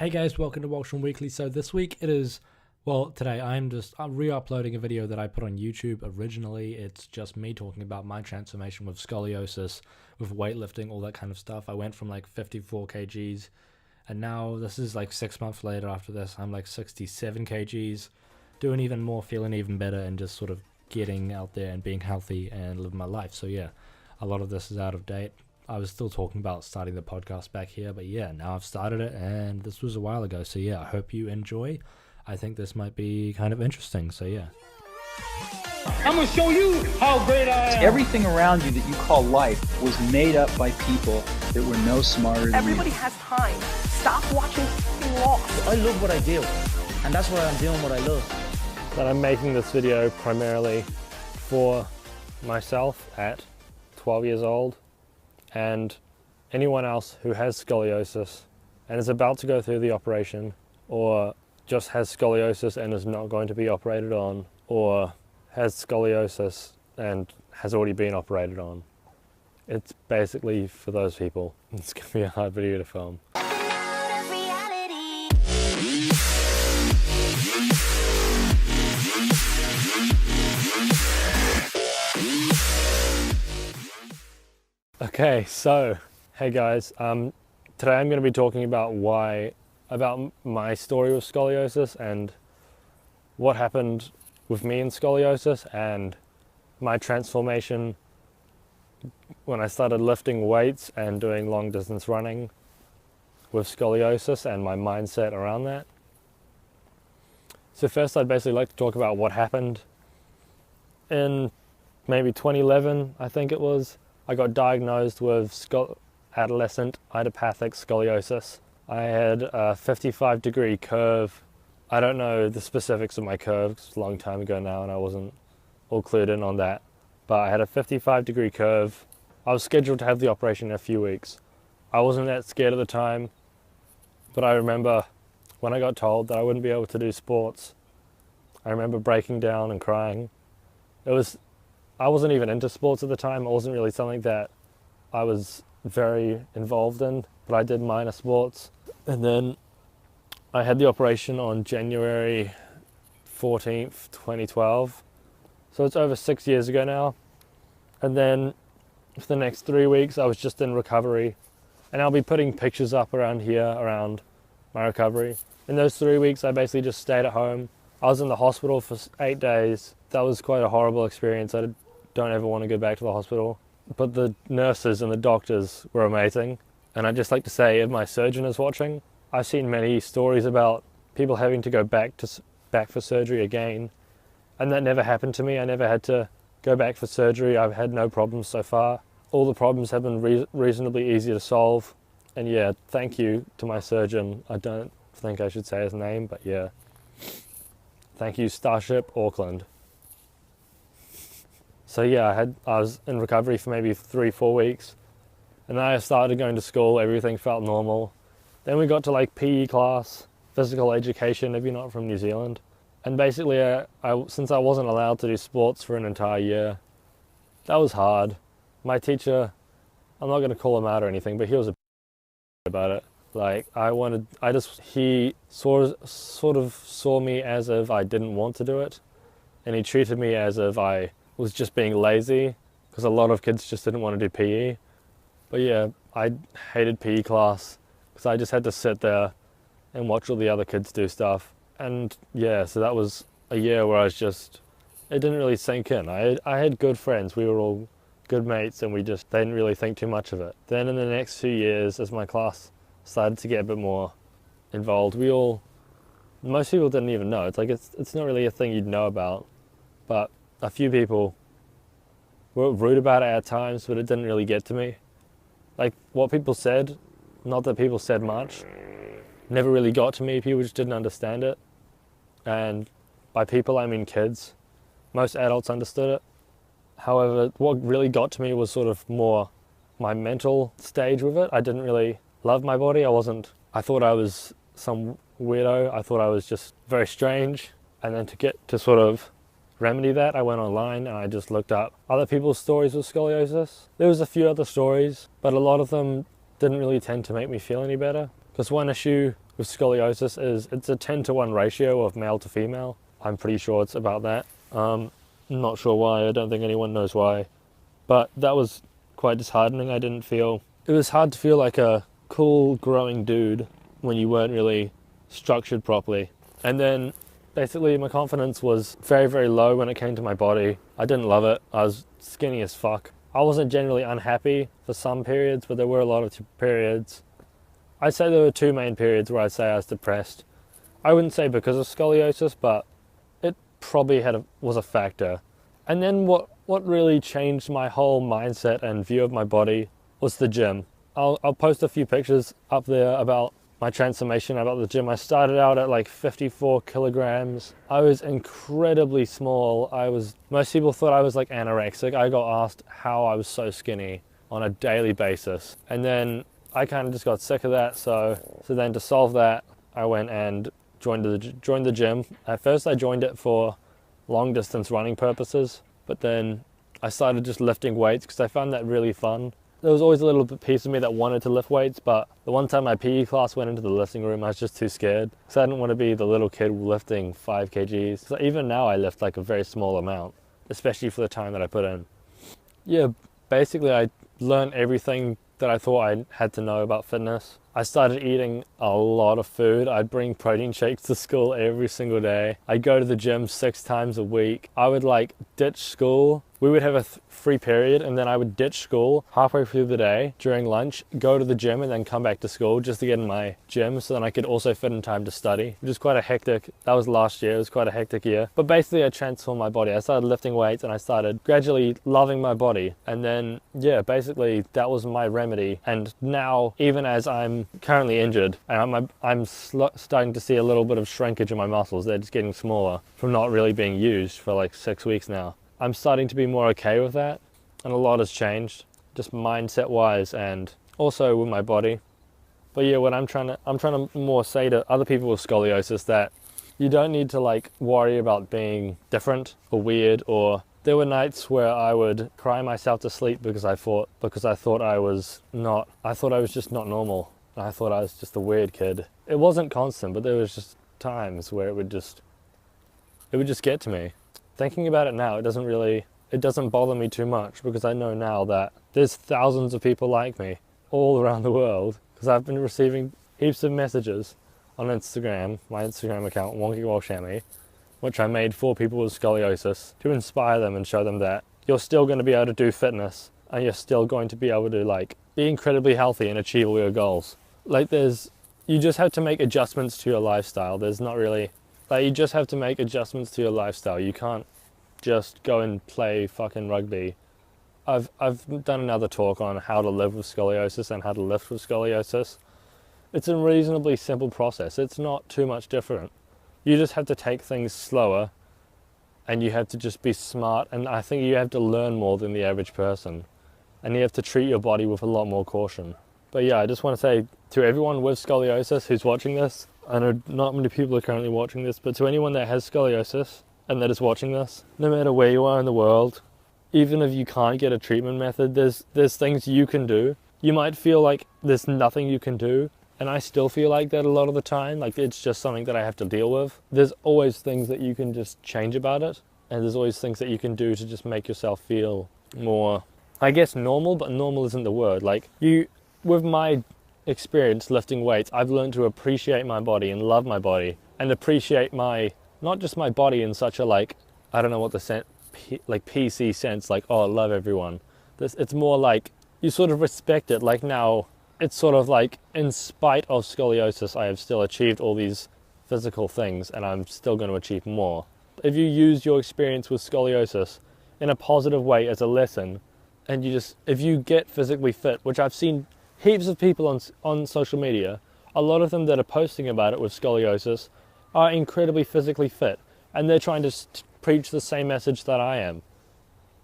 Hey guys, welcome to Walsh and Weekly. So this week it is, today I'm re-uploading a video that I put on YouTube originally. It's just me talking about my transformation with scoliosis, with weightlifting, all that kind of stuff. I went from like 54 kgs and now this is like 6 months later after this, I'm like 67 kgs, doing even more, feeling even better, and just sort of getting out there and being healthy and living my life. So yeah, a lot of this is out of date. I was still talking about starting the podcast back here, but yeah, now I've started it, and this was a while ago. So yeah, I hope you enjoy. I think this might be kind of interesting. So yeah. I'm gonna show you how great I am. Everything around you that you call life was made up by people that were no smarter than Everybody has time. Stop watching Lost. I love what I do, and that's why I'm doing what I love. That I'm making this video primarily for myself at 12 years old and anyone else who has scoliosis and is about to go through the operation, or just has scoliosis and is not going to be operated on, or has scoliosis and has already been operated on. It's basically for those people. It's going to be a hard video to film. Okay, so hey guys, today I'm going to be talking about my story with scoliosis and what happened with me in scoliosis and my transformation when I started lifting weights and doing long distance running with scoliosis and my mindset around that. So first I'd basically like to talk about what happened in maybe 2011, I think it was. I got diagnosed with adolescent idiopathic scoliosis. I had a 55-degree curve. I don't know the specifics of my curve, it's a long time ago now and I wasn't all clued in on that. But I had a 55-degree curve. I was scheduled to have the operation in a few weeks. I wasn't that scared at the time, but I remember when I got told that I wouldn't be able to do sports, I remember breaking down and crying. I wasn't even into sports at the time. It wasn't really something that I was very involved in, but I did minor sports. And then I had the operation on January 14th, 2012. So it's over 6 years ago now. And then for the next 3 weeks, I was just in recovery. And I'll be putting pictures up around here, around my recovery. In those 3 weeks, I basically just stayed at home. I was in the hospital for 8 days. That was quite a horrible experience. I don't ever want to go back to the hospital. But the nurses and the doctors were amazing. And I'd just like to say, if my surgeon is watching, I've seen many stories about people having to go back for surgery again. And that never happened to me. I never had to go back for surgery. I've had no problems so far. All the problems have been reasonably easy to solve. And yeah, thank you to my surgeon. I don't think I should say his name, but yeah. Thank you, Starship Auckland. So yeah, I was in recovery for maybe 3-4 weeks, and then I started going to school. Everything felt normal. Then we got to like PE class, physical education if you're not from New Zealand. And basically, since I wasn't allowed to do sports for an entire year, that was hard. My teacher, I'm not going to call him out or anything, but he was a about it. Like he sort of saw me as if I didn't want to do it, and he treated me as if I was just being lazy, because a lot of kids just didn't want to do PE. But yeah, I hated PE class because I just had to sit there and watch all the other kids do stuff. And yeah, so that was a year where it didn't really sink in. I had good friends, we were all good mates, and we just didn't really think too much of it. Then in the next few years, as my class started to get a bit more involved, most people didn't even know. It's like it's not really a thing you'd know about, but a few people were rude about it at times, but it didn't really get to me. Like what people said, not that people said much, never really got to me. People just didn't understand it. And by people, I mean kids. Most adults understood it. However, what really got to me was sort of more my mental stage with it. I didn't really love my body. I thought I was some weirdo. I thought I was just very strange. And then to get to sort of remedy that, I went online and I just looked up other people's stories with scoliosis. There was a few other stories, but a lot of them didn't really tend to make me feel any better. Because one issue with scoliosis is it's a 10-to-1 ratio of male to female. I'm pretty sure it's about that. Not sure why, I don't think anyone knows why. But that was quite disheartening. It was hard to feel like a cool growing dude when you weren't really structured properly. And then basically my confidence was very, very low when it came to my body. I didn't love it. I was skinny as fuck. I wasn't generally unhappy for some periods, but there were a lot of periods. I'd say there were two main periods where I'd say I was depressed. I wouldn't say because of scoliosis, but it probably was a factor. And then what really changed my whole mindset and view of my body was the gym. I'll post a few pictures up there about my transformation, about the gym. I started out at like 54 kilograms. I was incredibly small. Most people thought I was like anorexic. I got asked how I was so skinny on a daily basis. And then I kind of just got sick of that. So then to solve that, I went and joined the gym. At first I joined it for long distance running purposes, but then I started just lifting weights because I found that really fun. There was always a little piece of me that wanted to lift weights, but the one time my PE class went into the lifting room, I was just too scared because I didn't want to be the little kid lifting 5 kgs. So even now I lift like a very small amount, especially for the time that I put in. Yeah, basically I learned everything that I thought I had to know about fitness. I started eating a lot of food. I'd bring protein shakes to school every single day. I'd go to the gym 6 times a week. I would like ditch school. We would have a free period and then I would ditch school halfway through the day during lunch, go to the gym and then come back to school just to get in my gym so then I could also fit in time to study, which is quite a hectic, that was last year, it was quite a hectic year. But basically I transformed my body. I started lifting weights and I started gradually loving my body. And then, yeah, basically that was my remedy. And now, even as I'm currently injured and I'm starting to see a little bit of shrinkage in my muscles, they're just getting smaller from not really being used for like 6 weeks now. I'm starting to be more okay with that, and a lot has changed, just mindset wise and also with my body. But yeah, what I'm trying to more say to other people with scoliosis that you don't need to like worry about being different or weird. Or there were nights where I would cry myself to sleep because I thought I was just not normal. I thought I was just a weird kid. It wasn't constant, but there was just times where it would just get to me. Thinking about it now, it doesn't bother me too much because I know now that there's thousands of people like me all around the world because I've been receiving heaps of messages on Instagram, my Instagram account, WonkyWalshami, which I made for people with scoliosis to inspire them and show them that you're still going to be able to do fitness and you're still going to be able to like be incredibly healthy and achieve all your goals. Like you just have to make adjustments to your lifestyle. You just have to make adjustments to your lifestyle. You can't just go and play fucking rugby. I've done another talk on how to live with scoliosis and how to lift with scoliosis. It's a reasonably simple process. It's not too much different. You just have to take things slower and you have to just be smart, and I think you have to learn more than the average person and you have to treat your body with a lot more caution. But yeah, I just want to say to everyone with scoliosis who's watching this, I know not many people are currently watching this, but to anyone that has scoliosis and that is watching this, no matter where you are in the world, even if you can't get a treatment method, there's things you can do. You might feel like there's nothing you can do, and I still feel like that a lot of the time, like it's just something that I have to deal with. There's always things that you can just change about it, and there's always things that you can do to just make yourself feel more, I guess, normal, but normal isn't the word. Like with my experience lifting weights, I've learned to appreciate my body and love my body and appreciate not just my body in such a like, I don't know what the PC sense, like, oh, I love everyone. It's more like you sort of respect it. Like now, it's sort of like in spite of scoliosis, I have still achieved all these physical things and I'm still going to achieve more. If you use your experience with scoliosis in a positive way as a lesson, and if you get physically fit, which I've seen heaps of people on social media, a lot of them that are posting about it with scoliosis are incredibly physically fit, and they're trying to preach the same message that I am.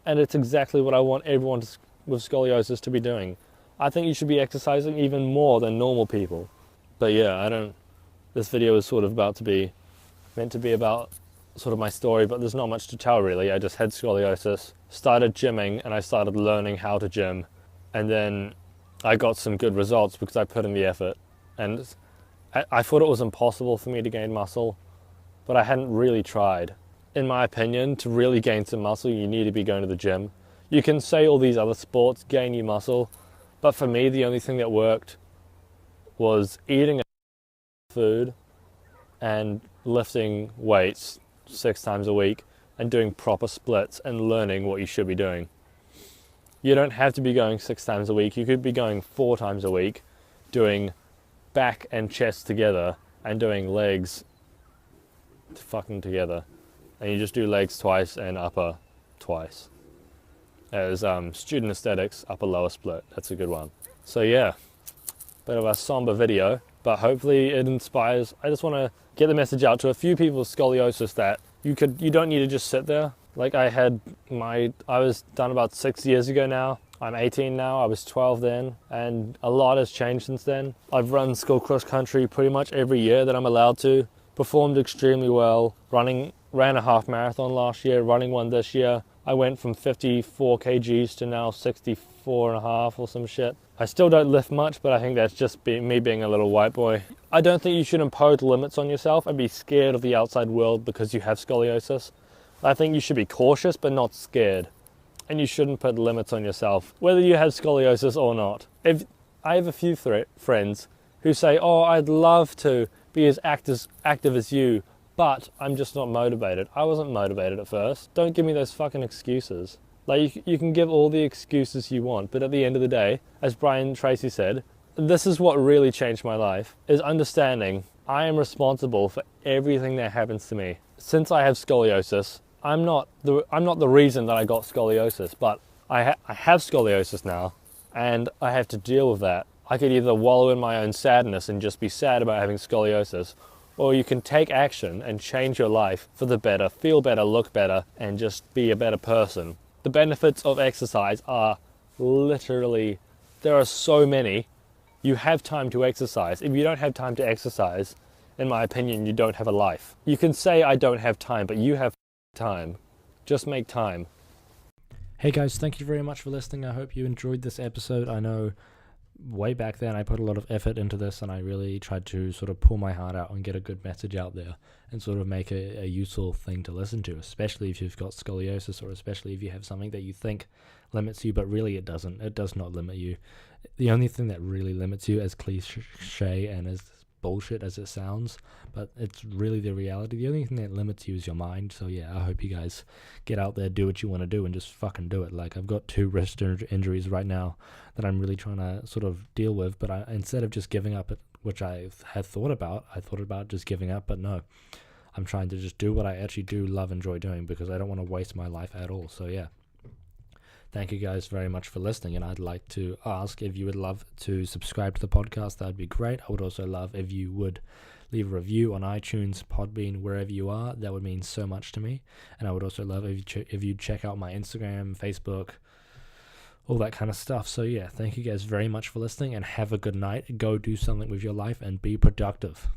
And it's exactly what I want everyone with scoliosis to be doing. I think you should be exercising even more than normal people. But yeah, this video is sort of meant to be about sort of my story, but there's not much to tell really. I just had scoliosis, started gymming, and I started learning how to gym, and then I got some good results because I put in the effort. And I thought it was impossible for me to gain muscle, but I hadn't really tried. In my opinion, to really gain some muscle, you need to be going to the gym. You can say all these other sports gain you muscle, but for me, the only thing that worked was eating food and lifting weights 6 times a week and doing proper splits and learning what you should be doing. You don't have to be going 6 times a week. You could be going 4 times a week, doing back and chest together and doing legs fucking together. And you just do legs twice and upper twice. As student aesthetics, upper lower split. That's a good one. So yeah, bit of a somber video, but hopefully it inspires. I just want to get the message out to a few people with scoliosis that you don't need to just sit there. Like I was done about 6 years ago now. I'm 18 now, I was 12 then, and a lot has changed since then. I've run school cross country pretty much every year that I'm allowed to, performed extremely well, ran a half marathon last year, running one this year. I went from 54 kgs to now 64 and a half or some shit. I still don't lift much, but I think that's just me being a little white boy. I don't think you should impose limits on yourself and be scared of the outside world because you have scoliosis. I think you should be cautious but not scared. And you shouldn't put limits on yourself, whether you have scoliosis or not. If I have a few friends who say, oh, I'd love to be as active as you, but I'm just not motivated. I wasn't motivated at first. Don't give me those fucking excuses. Like, you can give all the excuses you want, but at the end of the day, as Brian Tracy said, this is what really changed my life, is understanding I am responsible for everything that happens to me. Since I have scoliosis, I'm not the reason that I got scoliosis, but I have scoliosis now, and I have to deal with that. I could either wallow in my own sadness and just be sad about having scoliosis, or you can take action and change your life for the better, feel better, look better, and just be a better person. The benefits of exercise are literally, there are so many. You have time to exercise. If you don't have time to exercise, in my opinion, you don't have a life. You can say I don't have time, but you have time. Just make time. Hey guys, thank you very much for listening. I hope you enjoyed this episode. I know way back then I put a lot of effort into this, and I really tried to sort of pull my heart out and get a good message out there and sort of make a useful thing to listen to, especially if you've got scoliosis, or especially if you have something that you think limits you, but really it doesn't. It does not limit you. The only thing that really limits you, as cliche and as bullshit as it sounds, but it's really the reality. The only thing that limits you is your mind. So yeah, I hope you guys get out there, do what you want to do, and just fucking do it. Like, I've got 2 wrist injuries right now that I'm really trying to sort of deal with, but instead of just giving up, which I had thought about just giving up, but no, I'm trying to just do what I actually do enjoy doing, because I don't want to waste my life at all. So yeah, thank you guys very much for listening, and I'd like to ask if you would love to subscribe to the podcast. That would be great. I would also love if you would leave a review on iTunes, Podbean, wherever you are. That would mean so much to me. And I would also love if you check out my Instagram, Facebook, all that kind of stuff. So yeah, thank you guys very much for listening, and have a good night. Go do something with your life and be productive.